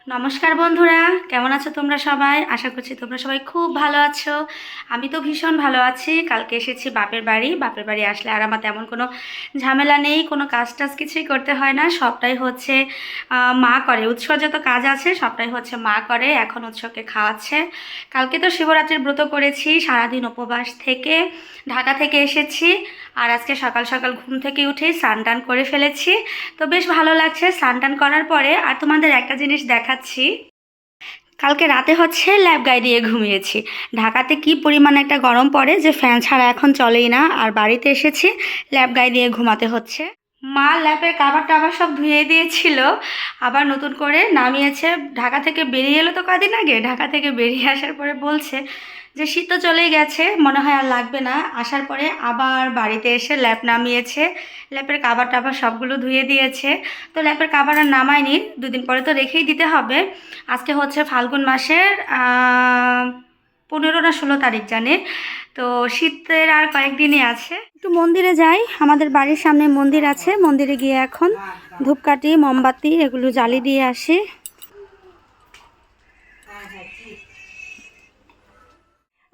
নমস্কার বন্ধুরা, কেমন আছো তোমরা সবাই? আশা করছি তোমরা সবাই খুব ভালো আছো। আমি তো ভীষণ ভালো আছি। কালকে এসেছি বাপের বাড়ি আসলে আর আমার তেমন কোনো ঝামেলা নেই, কোনো কাজ টাজ কিছুই করতে হয় না। সবটাই হচ্ছে মা করে। উৎসব যত কাজ আছে সবটাই হচ্ছে মা করে। এখন উৎসবকে খাওয়াচ্ছে। কালকে তো শিবরাত্রির ব্রত করেছি, সারাদিন উপবাস থেকে ঢাকা থেকে এসেছি। আর আজকে সকাল সকাল ঘুম থেকে উঠেই স্নান টান করে ফেলেছি। তো বেশ ভালো লাগছে স্নান টান করার পরে। আর তোমাদের একটা জিনিস দেখাচ্ছি, কালকে রাতে হচ্ছে ল্যাপ গায়ে দিয়ে ঘুমিয়েছি। ঢাকাতে কি পরিমাণ একটা গরম পড়ে যে ফ্যান ছাড়া এখন চলেই না, আর বাড়িতে এসেছি ল্যাপ গায়ে দিয়ে ঘুমাতে হচ্ছে। মা ল্যাপের কাভার টাভার সব ধুয়ে দিয়েছিল, আবার নতুন করে নামিয়েছে। ঢাকা থেকে বেরিয়ে এলো তো কদিন আগে, ঢাকা থেকে বেরিয়ে আসার পরে বলছে যে শীত তো চলেই গেছে, মনে হয় আর লাগবে না। আসার পরে আবার বাড়িতে এসে ল্যাপ নামিয়েছে, ল্যাপের কাভার টাভার সবগুলো ধুয়ে দিয়েছে। তো ল্যাপের কাভার আর নামায়নি, দুদিন পরে তো রেখেই দিতে হবে। আজকে হচ্ছে ফাল্গুন মাসের 15 না 16 তারিখ জানে। তো শীতের আর কয়েকদিনই আছে। একটু মন্দিরে যাই, আমাদের বাড়ির সামনে মন্দির আছে, মন্দিরে গিয়ে এখন ধূপকাঠি মোমবাতি এগুলো জ্বালিয়ে দিয়ে আসি।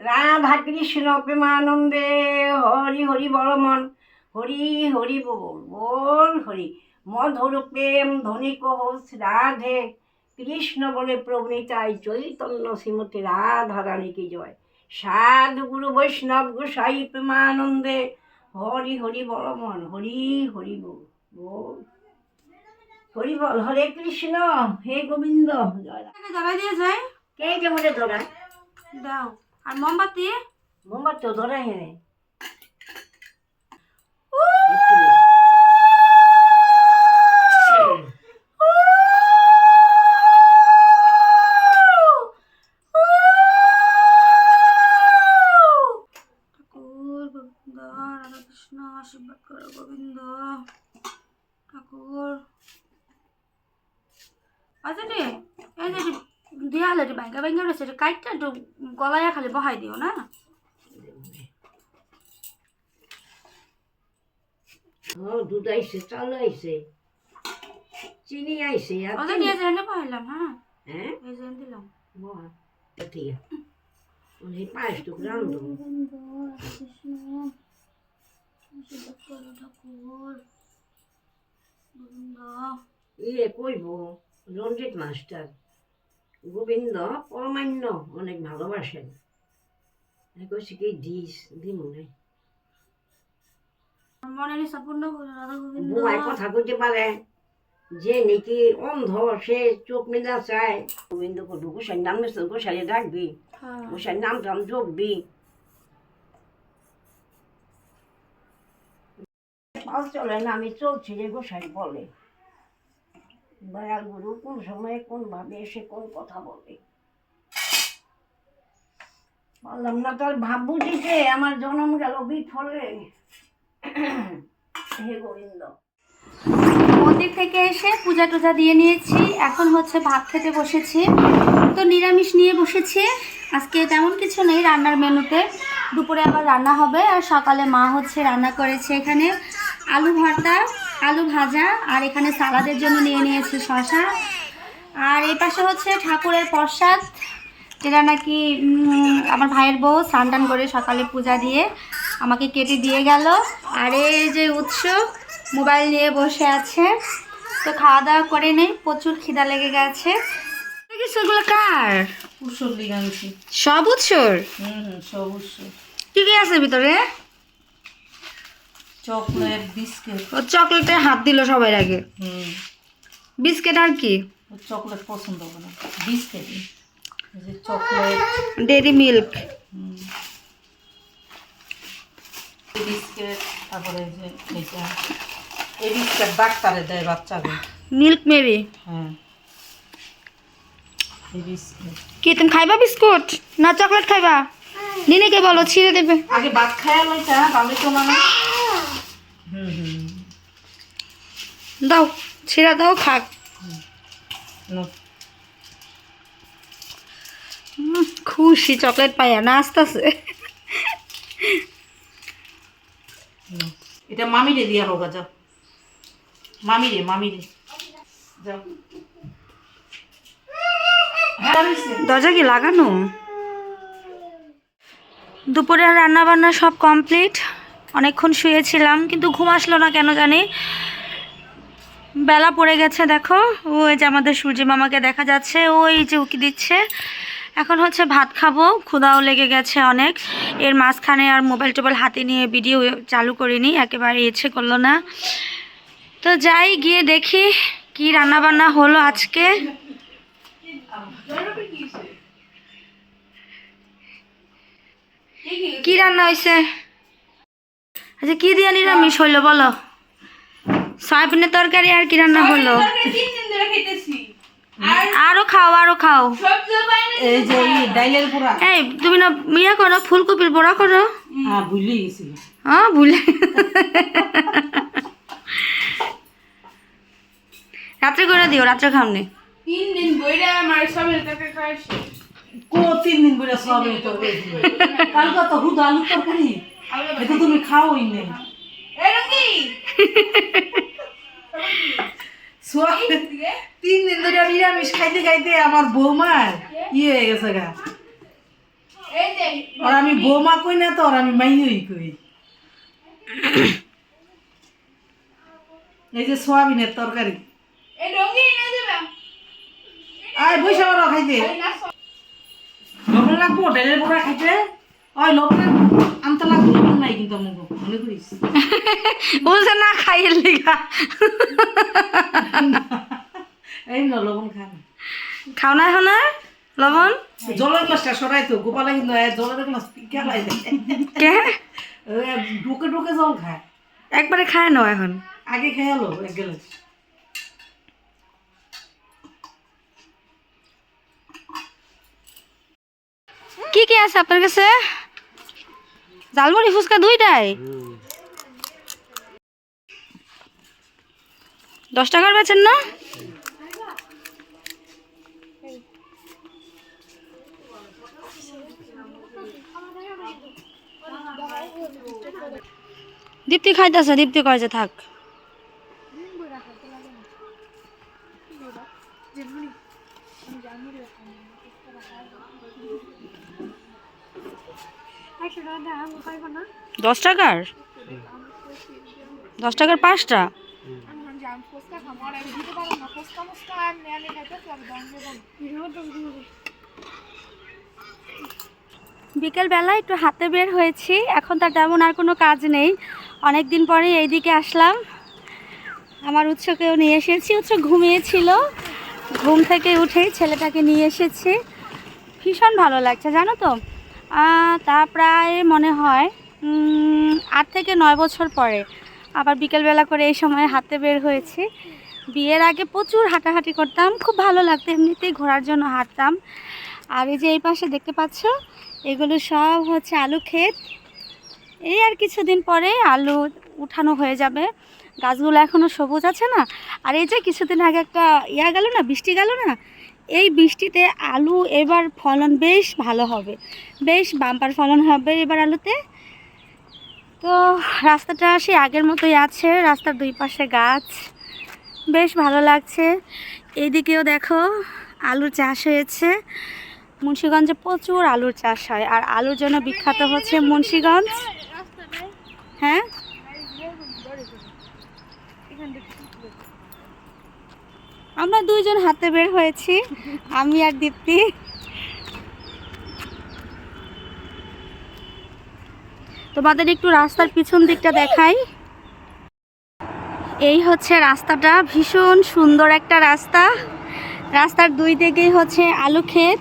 রাধা কৃষ্ণ প্রেমানন্দে হরি হরি বল মন, হরি হরি বল বল হরি। মধুর প্রেম ধ্বনি কহস রাধে, কৃষ্ণ বলে প্রবণিতায় চৈতন্য শ্রীমতী রাধা রানী কি জয়। সাধু গুরু বৈষ্ণব গোসাই প্রেমানন্দে হরি হরি বল মন, হরি হরি বল বল হরি বল। হরে কৃষ্ণ হে গোবিন্দ জয় রাধা। জ্বালাই দিয়ে যায়, কে কে মধ্যে ধরায় দাও। আর মোমবাতি মোমবাতি ধরায় হেনে ঠাকুর গোবিন্দ রাধাকৃষ্ণ আশীর্বাদ করো গোবিন্দ ঠাকুর। আচ্ছা রে, এই যে দেয়ালে ব্যাঙ্গা ব্যাঙ্গা রয়েছে, কাইটটা একটু গলায় খালি বহাই দিও না। দুধ আইসে, চাল আইসে, চিনি আইসে। ওদের নিয়ে যেন পাইলাম। হ্যাঁ হ্যাঁ এই যে দিলাম। ঠিক আছে, অনেক পায়েস টুক রান্ধো। গোবিন্দ রাধাকৃষ্ণ আশীর্বাদ করো ঠাকুর গোবিন্দ। ইয়ে কইব রঞ্জিত মাস্টার গোবিন্দ পরমান্য অনেক ভালোবাসেন। কইছি কি দিস দিন নাই মনের ইচ্ছা পূর্ণ করো রাধা গোবিন্দ। বুয়াই কথা কইতে পারে, যে নাকি অন্ধ সে চোখ মেলা চায়। গোবিন্দ কটু গোসাই নাম নিস, গোসাইয়ে ডাকবি, গোসাই নাম টাম জপবি। পাল চলে না, আমি চলছি রে গোসাই বলে। দয়াল গুরু কোন সময়ে কোন ভাবে এসে কোন কথা বলে বললাম না। তোর ভাব বুঝিতে আমার জন্ম গেল বিফলে। হে গোবিন্দ। মন্দির থেকে এসে পূজা টুজা দিয়ে নিয়েছি, এখন হচ্ছে ভাত খেতে বসেছি। তো নিরামিষ নিয়ে বসেছি, আজকে তেমন কিছু নেই রান্নার মেনুতে। দুপুরে আবার রান্না হবে, আর সকালে মা হচ্ছে রান্না করেছে এখানে আলু ভর্তা, আলু ভাজা, আর এখানে সালাদের জন্য নিয়ে নিয়েছি শশা। আর এই পাশে হচ্ছে ঠাকুরের প্রসাদ, যেটা নাকি আমার ভাইয়ের বউ স্নান টান করে সকালে পূজা দিয়ে আমাকে কেটে দিয়ে গেল। আর এই যে উৎসব মোবাইল নিয়ে বসে আছে। তো খাওয়া দাওয়া করে নেই, প্রচুর খিদা লেগে গেছে। সেগুলো কার? উৎসব লিগে আনছি। সব উৎসর? সব উৎসব। কি কি আছে ভিতরে? Chocolate, biscuit. ও চকলেটে হাত দিল সবার আগে। বিস্কিট আর কি? ও চকলেট পছন্দ করে না, বিস্কিট। যে চকলেট, ডেরি মিল্ক, বিস্কিট, তারপরে যে এটা এই বিস্কিট ডাক্তারে দেয় বাচ্চাকে। Milk Marie. হ্যাঁ এই বিস্কিট। কি তুমি খাইবা বিস্কুট না চকলেট খাইবা? নিনিকে বলো ছিঁড়ে দেবে। আগে ভাত খায়া লইতা তাহলে তো মানে দাও ছিঁড়া দাও খাক। খুশি চকলেট পাইয়া না আসতেছে। এটা মামিরে দিয়া হোক, যাও মামিরে যাও। দরজা কি লাগানো? দুপুরের রান্না বান্না সব কমপ্লিট। অনেকক্ষণ শুয়েছিলাম কিন্তু ঘুম আসলো না কেন জানি। বেলা পড়ে গেছে দেখো, ওই যে আমাদের সূর্যি মামাকে দেখা যাচ্ছে, ওই যে উকি দিচ্ছে। এখন হচ্ছে ভাত খাবো, ক্ষুধাও লেগে গেছে অনেক। এর মাঝখানে আর মোবাইল টোবাইল হাতে নিয়ে ভিডিও চালু করিনি, একেবারে ইচ্ছে করলো না। তো যাই গিয়ে দেখি কি রান্না বান্না হলো আজকে। কি রান্না হয়েছে আচ্ছা? কি দিয়ে নিরামিষ হইলো বলো? সয়াবিনের তরকারি। আর কি রান্না হলো? আরো খাও, আরো খাও। এই যে ডাইলের পোড়া। এই তুমি না ইয়া করো, ফুলকপির বড়া করো। ভুলে গেছি। হ্যাঁ ভুলে। রাত্রে করে দিও, রাত্রে খাওনি। 3 দিন বইরা আমার সবের কাছে খাইছে। 3 দিন বলে সব এই তরকারি। কালকে তো হুদ আলু তরকারি। এটা তুমি খাওই না। এরকম কি? 3 দিন ধরে নিরামিষ খাইতে খাইতে আমার বৌমার হয়ে গেছে গা। এই যে আর আমি বৌমা কই না তো, আর আমি মাইয়ই কই। এই যে সোয়াবিনের তরকারি। এই ডঙ্গি এনে দেবা। আয় বইসা বড় খাইতে। লবণ লাগবো ডালের বড়া খাইতে। ওই লবণ আনতে লাগবো, লবণ নাই কিন্তু আমাকে মনে করিস। বলছে না খাইয়ের লিগা। এই না লবণ খান। খাও না এখন আর লবণ? জলের গ্লাসটা সরাই তো, গোপালা কিন্তু জলের গ্লাস কেলাই দেয়। কে ঢুকে ঢুকে জল খায়। একবারে খায় নাও এখন। আগে খেয়ালো এক গ্লাস। কি কি আছে আপনার কাছে? ঝালমুড়ি ফুচকা দুইটাই 10 টাকার বেচেন না? দীপ্তি খাইতেছে, দীপ্তি কয় যে থাক। দশ টাকার 5টা। বিকেলবেলা একটু হাতে বের হয়েছি, এখন তার তেমন আর কোনো কাজ নেই। অনেক দিন পরে এইদিকে আসলাম। আমার উৎসকেও নিয়ে এসেছি, উৎস ঘুমিয়েছিল, ঘুম থেকে উঠেই ছেলেটাকে নিয়ে এসেছি। ভীষণ ভালো লাগছে জানো তো। তা প্রায় মনে হয় 8 থেকে 9 বছর পরে আবার বিকেলবেলা করে এই সময় হাঁটতে বের হয়েছি। বিয়ের আগে প্রচুর হাঁটাহাঁটি করতাম, খুব ভালো লাগতো, এমনিতেই ঘোরার জন্য হাঁটতাম। আর এই যে এই পাশে দেখতে পাচ্ছ, এগুলো সব হচ্ছে আলু ক্ষেত। এই আর কিছুদিন পরে আলু উঠানো হয়ে যাবে, গাছগুলো এখনও সবুজ আছে না। আর এই যে কিছুদিন আগে একটা গেল না, বৃষ্টি গেল না, এই বৃষ্টিতে আলু এবার ফলন বেশ ভালো হবে, বেশ বাম্পার ফলন হবে এবার আলুতে। তো রাস্তাটা সেই আগের মতোই আছে, রাস্তার দুই পাশে গাছ, বেশ ভালো লাগছে। এইদিকেও দেখো আলুর চাষ হয়েছে। মুন্সিগঞ্জে প্রচুর আলুর চাষ হয়, আর আলুর জন্য বিখ্যাত হচ্ছে মুন্সিগঞ্জ। হ্যাঁ আমরা দুইজন হাতে বের হয়েছি, আমি আর দীপ্তি। তোমাদের একটু রাস্তার পিছন দিকটা দেখাই। এই হচ্ছে রাস্তাটা, ভীষণ সুন্দর একটা রাস্তা। রাস্তার দুই দিকেই হচ্ছে আলু ক্ষেত।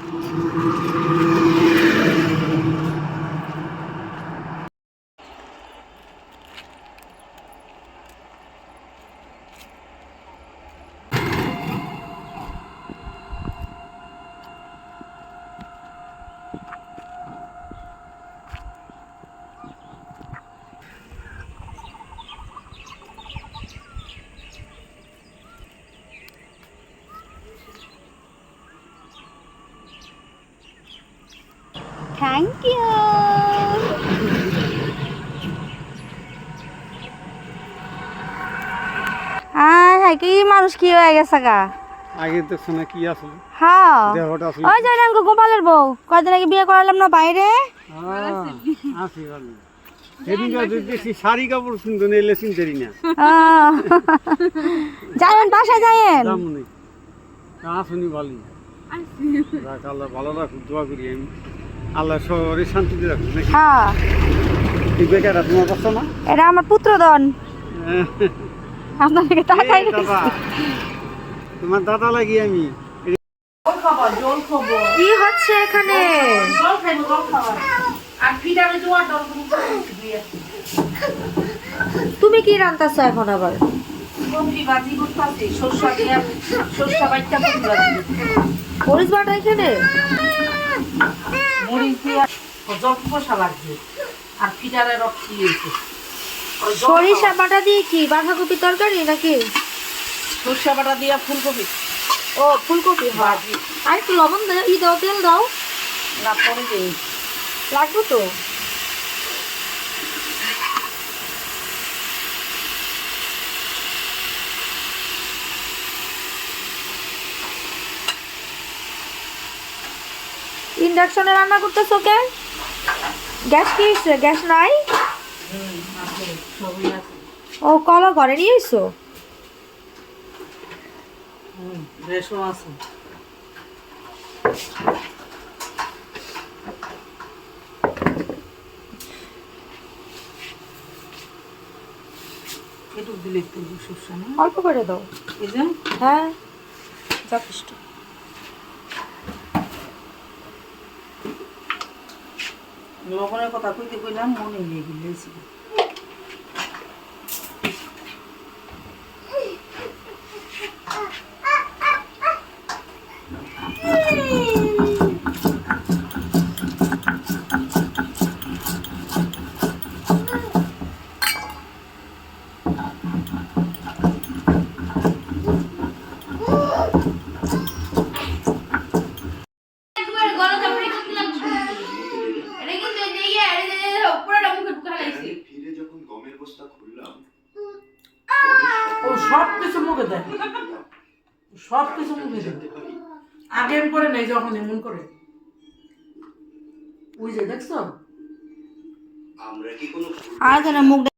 Thank you. হ্যাঁ কি মানুষ কি হয়ে গেছে গা। আগে দেখছো না কি আসলে হ্যাঁ দেহটা আসলে ওই যে নাঙ্গো গোপালের বউ কয়দিন আগে বিয়ে করালাম না বাইরে আসি ভালো সেদিনকার দেখছি শাড়ি কাপড় শুনতো না এলে চিনতেরি না যাইন বাসায় যাইন জামুনি আসুনি ভালো রাখ আল্লাহ ভালো রাখুক দোয়া করি আমি আল্লাহ শহরে শান্তিতে রাখুক নাকি হ্যাঁ এই বেকারটা তোমার কষ্ট না এটা আমার পুত্রধন আপনাকে তাকাই এই দাদা তোমার দাদা লাগি আমি জল খাবার জল খাবো কি হচ্ছে এখানে জল খাইবো জল খাবার আর ফিডারে জোয়ার ডল তুমি কি রান্তাছো এখন আবার কফি বাজি করতেছি সরষা দিয়ে সরষা বাইটা কফি বাজি মরিচ বাটা এখানে মরিচ দিয়ে জল কষা লাগবে আর ফিডারে রক্ত দিয়েছে সরিষা বাটা দিয়ে কি বাঁধাকপি তরকারি নাকি সরষা বাটা দিয়ে ফুলকপি ও ফুলকপি ভাজি আর একটু লবণ দাও ই দাও তেল দাও না পরে দিই লাগবে তো ইন্ডাকশনে রান্না করতেছো কেন গ্যাস কি হয়েছে গ্যাস নাই সবই আছে ও কলা ঘরে নিয়ে এসো রেশও আছে একটু দিলে একটু সরষা না অল্প করে দাও এই যে হ্যাঁ যথেষ্ট লবণের কথা কইতে কইলাম মনে নিয়ে গেলেছি একবার গরম কাপড়ে খেতে লাগছে এটা কিন্তু এই যে ইয়ে এটা যে পুরোটা মুখে ঢুকে লাইছে ফিরে যখন গমের বস্তা খুললাম ও সব কিছু মুখে দেয় সব কিছু মুখে দেয় আগে এম করে নেই যখন এমন করে ওই যে দেখছো আমরা কি কোনো ভুল আর যেন মুখ